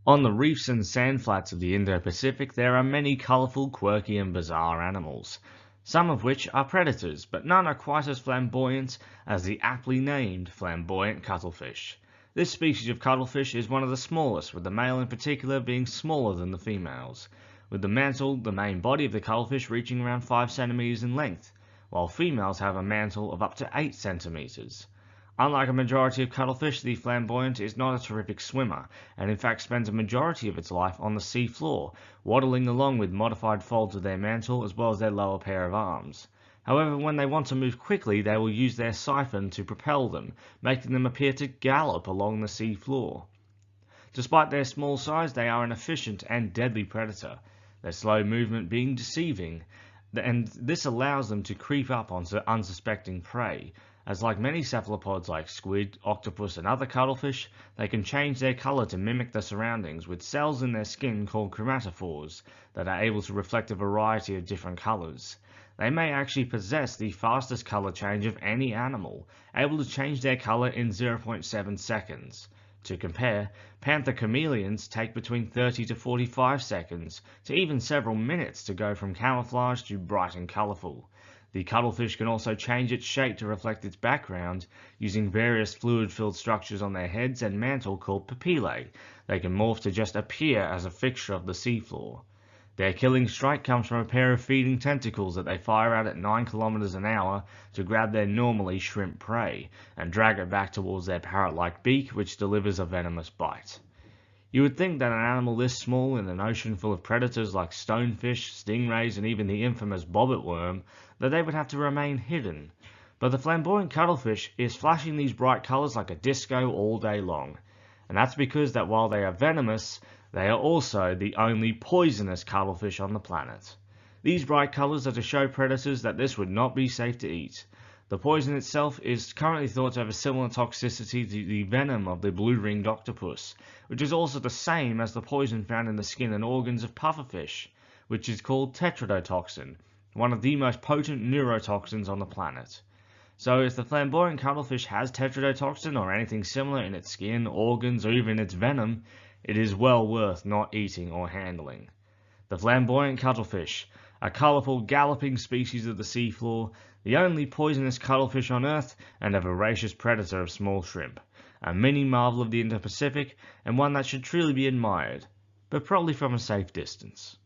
On the reefs and sandflats of the Indo-Pacific there are many colourful, quirky and bizarre animals, some of which are predators, but none are quite as flamboyant as the aptly named flamboyant cuttlefish. This species of cuttlefish is one of the smallest, with the male in particular being smaller than the females, with the main body of the cuttlefish reaching around 5 centimeters in length, while females have a mantle of up to 8 centimeters. Unlike a majority of cuttlefish, the flamboyant is not a terrific swimmer, and in fact spends a majority of its life on the sea floor, waddling along with modified folds of their mantle as well as their lower pair of arms. However, when they want to move quickly, they will use their siphon to propel them, making them appear to gallop along the sea floor. Despite their small size, they are an efficient and deadly predator, their slow movement being deceiving, and this allows them to creep up on unsuspecting prey, as like many cephalopods like squid, octopus and other cuttlefish, they can change their colour to mimic the surroundings with cells in their skin called chromatophores that are able to reflect a variety of different colours. They may actually possess the fastest colour change of any animal, able to change their colour in 0.7 seconds. To compare, panther chameleons take between 30 to 45 seconds to even several minutes to go from camouflage to bright and colourful. The cuttlefish can also change its shape to reflect its background, using various fluid-filled structures on their heads and mantle called papillae. They can morph to just appear as a fixture of the seafloor. Their killing strike comes from a pair of feeding tentacles that they fire out at 9 kilometers an hour to grab their normally shrimp prey, and drag it back towards their parrot-like beak, which delivers a venomous bite. You would think that an animal this small in an ocean full of predators like stonefish, stingrays and even the infamous bobbit worm, that they would have to remain hidden. But the flamboyant cuttlefish is flashing these bright colours like a disco all day long. And that's because that while they are venomous, they are also the only poisonous cuttlefish on the planet. These bright colours are to show predators that this would not be safe to eat. The poison itself is currently thought to have a similar toxicity to the venom of the blue-ringed octopus, which is also the same as the poison found in the skin and organs of pufferfish, which is called tetrodotoxin, one of the most potent neurotoxins on the planet. So if the flamboyant cuttlefish has tetrodotoxin or anything similar in its skin, organs or even its venom, it is well worth not eating or handling. The flamboyant cuttlefish, a colourful galloping species of the seafloor, the only poisonous cuttlefish on Earth and a voracious predator of small shrimp, a mini marvel of the Indo-Pacific and one that should truly be admired, but probably from a safe distance.